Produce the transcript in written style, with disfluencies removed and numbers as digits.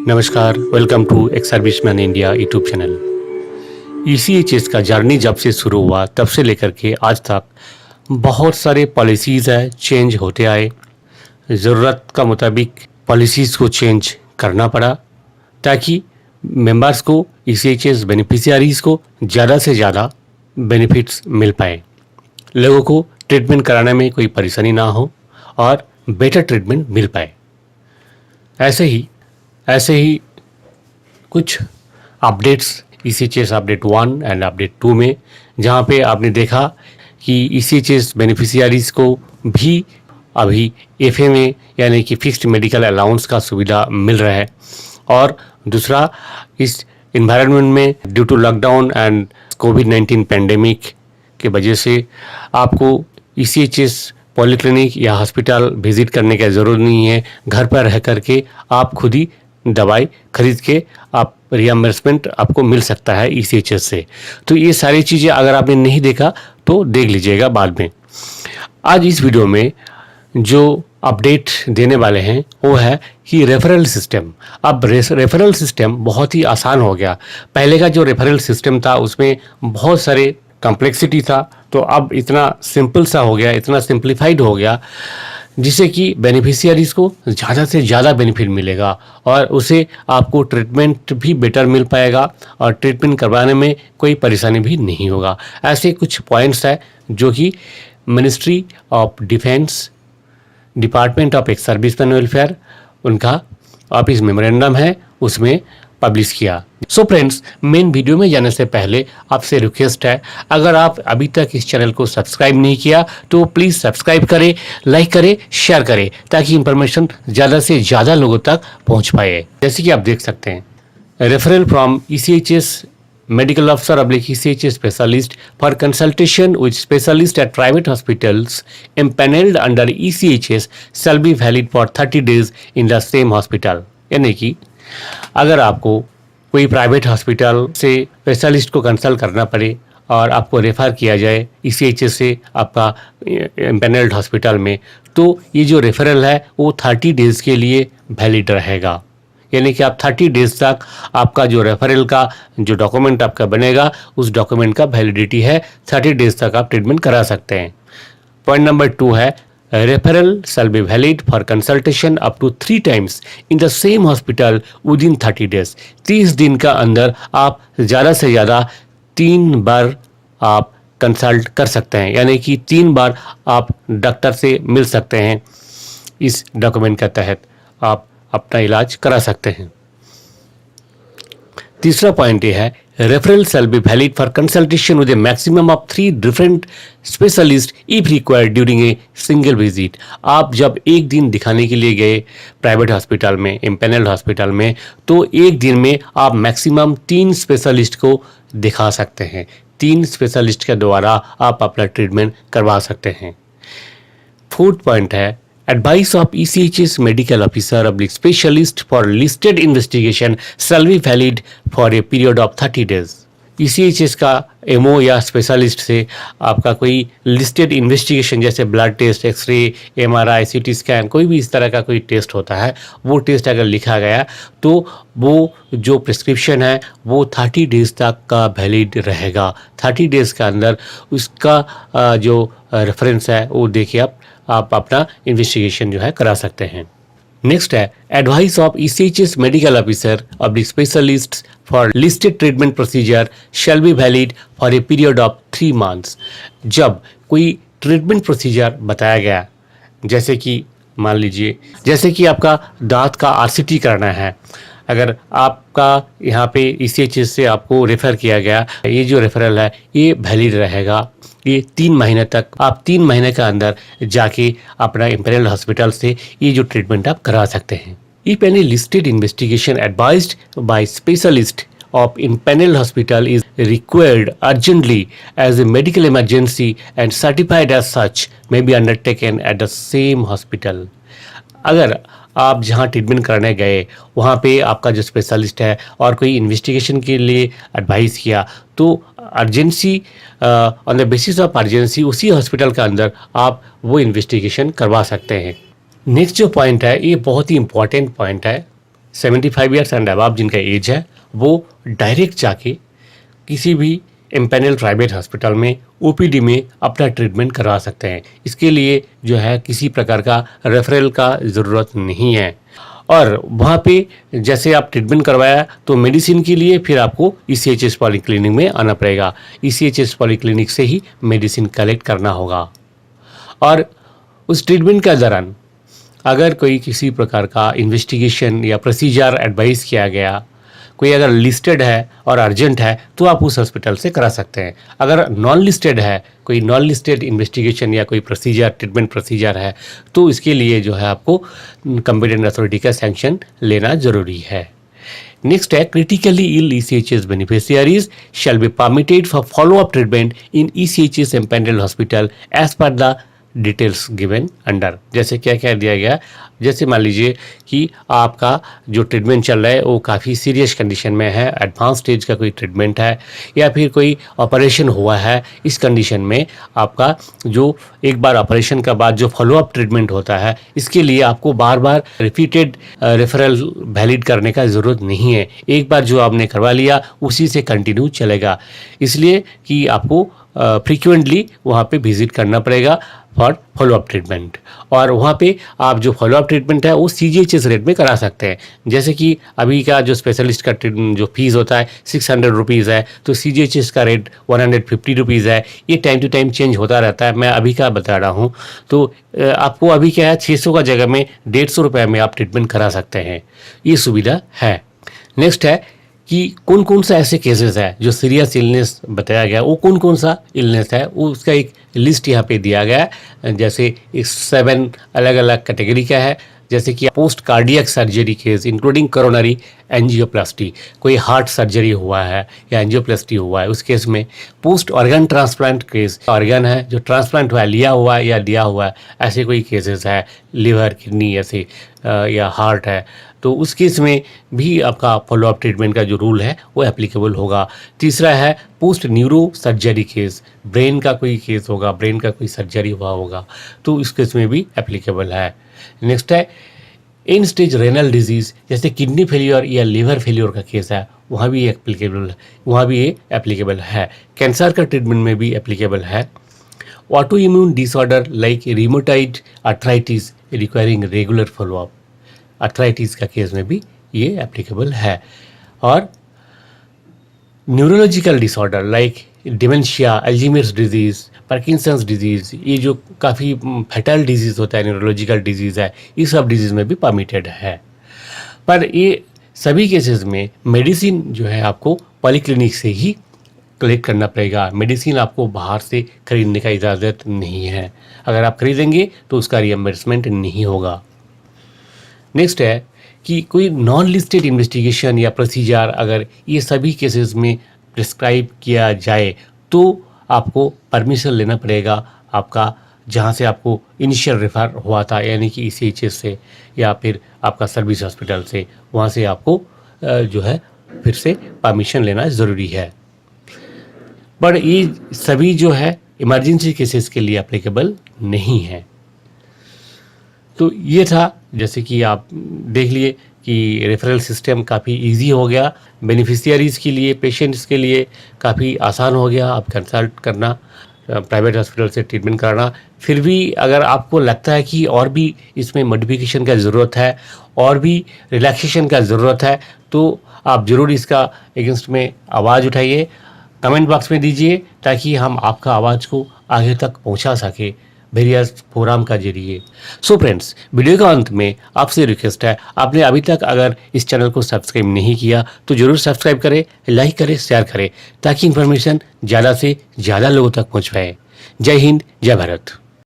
नमस्कार, welcome to ex serviceman India YouTube channel. ECHS का journey जब से शुरू हुआ तब से लेकर के आज तक बहुत सारे पॉलिसीज़ है चेंज होते आए। ज़रूरत का मुताबिक पॉलिसीज़ को चेंज करना पड़ा ताकि मेंबर्स को, ईसीएचएस बेनिफिशियरीज़ को ज़्यादा से ज़्यादा बेनिफिट्स मिल पाए, लोगों को ट्रीटमेंट कराने में कोई परेशानी ना हो और बेटर ट्रीटमेंट मिल पाए। ऐसे ही कुछ updates ECHS update 1 and update 2 में, जहाँ पे आपने देखा कि ईसीएचएस बेनिफिशियरीज़ को भी अभी एफएमए यानी कि फिक्स्ड मेडिकल अलाउंस का सुविधा मिल रहा है। और दूसरा, इस इन्वायरमेंट में ड्यू टू लॉकडाउन एंड कोविड-19 पेंडेमिक के वजह से आपको ईसीएचएस पॉलीक्लिनिक या हॉस्पिटल विजिट करने की ज़रूरत नहीं है। घर पर रह करके आप खुद ही दवाई खरीद के आप रियम्बर्समेंट आपको मिल सकता है ईसीएचएस से। तो ये सारी चीज़ें अगर आपने नहीं देखा तो देख लीजिएगा बाद में। आज इस वीडियो में जो अपडेट देने वाले हैं वो है कि रेफरल सिस्टम। अब रेफरल सिस्टम बहुत ही आसान हो गया। पहले का जो रेफरल सिस्टम था उसमें बहुत सारे कॉम्प्लेक्सिटी था, तो अब इतना सिंपल सा हो गया, इतना सिंप्लीफाइड हो गया, जिससे कि बेनिफिशियरीज़ को ज़्यादा से ज़्यादा बेनिफिट मिलेगा और उसे आपको ट्रीटमेंट भी बेटर मिल पाएगा और ट्रीटमेंट करवाने में कोई परेशानी भी नहीं होगा। ऐसे कुछ पॉइंट्स हैं जो कि ministry of defence, department of ex serviceman welfare, उनका ऑफिस मेमोरेंडम है, उसमें पब्लिश किया। सो फ्रेंड्स, मेन वीडियो में जाने से पहले आपसे रिक्वेस्ट है, अगर आप अभी तक इस चैनल को सब्सक्राइब नहीं किया तो प्लीज़ सब्सक्राइब करें, लाइक करें, शेयर करें, ताकि इंफॉर्मेशन ज़्यादा से ज़्यादा लोगों तक पहुंच पाए। जैसे कि आप देख सकते हैं, referral from ECHS medical officer / ECHS specialist for consultation with specialist at private hospitals empaneled under ECHS shall be valid for 30 days in the same hospital। यानी कि अगर आपको कोई प्राइवेट हॉस्पिटल से स्पेशलिस्ट को कंसल्ट करना पड़े और आपको रेफ़र किया जाए ECHS से आपका एम्पैनल्ड हॉस्पिटल में, तो ये जो रेफरल है वो 30 डेज़ के लिए वैलिड रहेगा। यानी कि आप 30 डेज तक आपका जो रेफरल का जो डॉक्यूमेंट आपका बनेगा उस डॉक्यूमेंट का वैलिडिटी है, 30 डेज तक आप ट्रीटमेंट करा सकते हैं। पॉइंट नंबर 2 है, referral shall be valid for consultation up to 3 times in the same hospital within 30 डेज। 30 दिन का अंदर आप ज़्यादा से ज़्यादा 3 बार आप कंसल्ट कर सकते हैं, यानी कि 3 बार आप डॉक्टर से मिल सकते हैं। इस डॉक्यूमेंट के तहत आप अपना इलाज करा सकते हैं। तीसरा पॉइंट ये है, referral shall be valid for consultation with A maximum of 3 different specialist if required during a single visit. आप जब एक दिन दिखाने के लिए गए प्राइवेट हॉस्पिटल में, एम्पैनल्ड हॉस्पिटल में, तो एक दिन में आप मैक्सिमम 3 स्पेशलिस्ट को दिखा सकते हैं। 3 स्पेशलिस्ट के द्वारा आप अपना ट्रीटमेंट करवा सकते हैं। फोर्थ पॉइंट है, advice of ECHS medical officer / specialist for listed investigation shall be valid for a period of 30 days। ECHS का एमओ या स्पेशलिस्ट से आपका कोई लिस्टेड इन्वेस्टिगेशन जैसे blood test, x-ray, MRI, CT scan, कोई भी इस तरह का कोई टेस्ट होता है, वो टेस्ट अगर लिखा गया तो वो जो प्रिस्क्रिप्शन है वो 30 डेज़ तक का वैलिड रहेगा। 30 डेज़ के अंदर उसका जो रेफरेंस है वो देखिए आप अपना इन्वेस्टिगेशन जो है करा सकते हैं। नेक्स्ट है, advice of ECHS medical officer / specialist for listed treatment procedure shell be valid for a period of 3 months. जब कोई ट्रीटमेंट प्रोसीजर बताया गया, जैसे कि मान लीजिए जैसे कि आपका दांत का RCT करना है, अगर आपका यहाँ पे ECHS से आपको रेफ़र किया गया, ये जो रेफरल है ये वैलिड रहेगा। ये 3 महीने तक, आप 3 महीने के अंदर जाके अपना इम्पेरियल हॉस्पिटल से ये जो ट्रीटमेंट आप करा सकते हैं। If any listed investigation advised by specialist of impaneled hospital is required urgently as a medical emergency and certified as such may be undertaken at the same hospital। अगर आप जहाँ ट्रीटमेंट करने गए वहाँ पे आपका जो स्पेशलिस्ट है और कोई इन्वेस्टिगेशन के लिए एडवाइस किया, तो urgency on the basis of urgency उसी हॉस्पिटल के अंदर आप वो इन्वेस्टिगेशन करवा सकते हैं। नेक्स्ट जो पॉइंट है ये बहुत ही इम्पॉर्टेंट पॉइंट है, 75 ईयर्स एंड अबव जिनका एज है वो डायरेक्ट जाके किसी भी एम्पैनल प्राइवेट हॉस्पिटल में ओपीडी में अपना ट्रीटमेंट करवा सकते हैं। इसके लिए जो है किसी प्रकार का रेफरल का ज़रूरत नहीं है। और वहाँ पे जैसे आप ट्रीटमेंट करवाया तो मेडिसिन के लिए फिर आपको ECHS पॉलीक्लिनिक में आना पड़ेगा। ECHS पॉलीक्लिनिक से ही मेडिसिन कलेक्ट करना होगा। और उस ट्रीटमेंट के दौरान अगर कोई किसी प्रकार का इन्वेस्टिगेशन या प्रोसीजर एडवाइस किया गया, कोई अगर लिस्टेड है और अर्जेंट है तो आप उस हॉस्पिटल से करा सकते हैं। अगर नॉन लिस्टेड है, कोई नॉन लिस्टेड इन्वेस्टिगेशन या कोई प्रोसीजर ट्रीटमेंट प्रोसीजर है तो इसके लिए जो है आपको कॉम्पिटेंट अथॉरिटी का सैंक्शन लेना ज़रूरी है। नेक्स्ट है critically ill ECHS beneficiaries shall be permitted for follow up treatment in ECHS empanelled hospital as per the details given under. जैसे क्या क्या दिया गया, जैसे मान लीजिए कि आपका जो ट्रीटमेंट चल रहा है वो काफ़ी सीरियस कंडीशन में है, एडवांस स्टेज का कोई ट्रीटमेंट है या फिर कोई ऑपरेशन हुआ है, इस कंडीशन में आपका जो एक बार ऑपरेशन का बाद जो फॉलोअप ट्रीटमेंट होता है इसके लिए आपको बार बार रिपीटेड रेफरल वैलिड करने का ज़रूरत नहीं है। एक बार जो आपने करवा लिया उसी से कंटिन्यू चलेगा, इसलिए कि आपको फ्रीक्वेंटली वहाँ पे विजिट करना पड़ेगा फॉर फॉलोअप ट्रीटमेंट। और वहाँ पे आप जो फॉलोअप ट्रीटमेंट है वो CGHS रेट में करा सकते हैं। जैसे कि अभी का जो स्पेशलिस्ट का जो फीस होता है 600 रुपीज़ है, तो CGHS का रेट 150 रुपीज़ है। ये टाइम टू टाइम चेंज होता रहता है, मैं अभी का बता रहा हूँ। तो आपको अभी क्या है 600 का जगह में 150 रुपये में आप ट्रीटमेंट करा सकते हैं, ये सुविधा है। नेक्स्ट है कि कौन कौन सा ऐसे केसेस है जो सीरियस इलनेस बताया गया, वो कौन कौन सा इलनेस है वो उसका एक लिस्ट यहाँ पे दिया गया है। जैसे 7 अलग अलग कैटेगरी का है, जैसे कि post cardiac surgery case including coronary angioplasty, कोई हार्ट सर्जरी हुआ है या एंजियोप्लास्टी हुआ है उस केस में। Post organ transplant case, organ है जो ट्रांसप्लांट हुआ है, लिया हुआ है या दिया हुआ है, ऐसे कोई केसेस है, लिवर किडनी ऐसे या हार्ट है, तो उस केस में भी आपका फॉलोअप ट्रीटमेंट का जो रूल है वो एप्लीकेबल होगा। तीसरा है post neuro surgery case, brain का कोई केस होगा, ब्रेन का कोई सर्जरी हुआ होगा तो इस केस में भी एप्लीकेबल है। नेक्स्ट है इन स्टेज रेनल डिजीज़, जैसे किडनी फेलियर या लिवर फेलियर का केस है, वहाँ भी एप्लीकेबल है, वहाँ भी ये एप्लीकेबल है। कैंसर का ट्रीटमेंट में भी एप्लीकेबल है। Auto immune disorder like rheumatoid arthritis requiring regular follow up, arthritis का केस में भी ये एप्लीकेबल है। और neurological disorder like dementia, Alzheimer's disease, Parkinson's disease, ये जो काफ़ी फैटल डिजीज़ होता है, न्यूरोलॉजिकल डिजीज़ है, ये सब डिजीज़ में भी परमिटेड है। पर ये सभी केसेस में मेडिसिन जो है आपको पॉलीक्लिनिक से ही कलेक्ट करना पड़ेगा। मेडिसिन आपको बाहर से खरीदने का इजाज़त नहीं है, अगर आप खरीदेंगे तो उसका रिएम्बर्समेंट नहीं होगा। नेक्स्ट है कि कोई नॉन लिस्टेड इन्वेस्टिगेशन या प्रोसीजर अगर ये सभी केसेस में प्रिस्क्राइब किया जाए तो आपको परमिशन लेना पड़ेगा आपका, जहाँ से आपको इनिशियल रेफर हुआ था यानी कि ECHS से या फिर आपका सर्विस हॉस्पिटल से, वहाँ से आपको जो है फिर से परमिशन लेना ज़रूरी है। पर ये सभी जो है इमरजेंसी केसेस के लिए एप्लीकेबल नहीं है। तो ये था, जैसे कि आप देख लिए कि रेफरल सिस्टम काफ़ी इजी हो गया, बेनिफिशियरीज़ के लिए, पेशेंट्स के लिए काफ़ी आसान हो गया आप कंसल्ट करना, प्राइवेट हॉस्पिटल से ट्रीटमेंट कराना। फिर भी अगर आपको लगता है कि और भी इसमें मॉडिफिकेशन का ज़रूरत है, और भी रिलैक्सेशन का ज़रूरत है, तो आप ज़रूर इसका अगेंस्ट में आवाज़ उठाइए, कमेंट बॉक्स में दीजिए ताकि हम आपका आवाज़ को आगे तक पहुंचा सके वेरियस फोरम का जरिए। सो फ्रेंड्स, वीडियो का अंत में आपसे रिक्वेस्ट है, आपने अभी तक अगर इस चैनल को सब्सक्राइब नहीं किया तो ज़रूर सब्सक्राइब करें, लाइक करें, शेयर करें ताकि इन्फॉर्मेशन ज़्यादा से ज़्यादा लोगों तक पहुँच पाए। जय हिंद, जय भारत।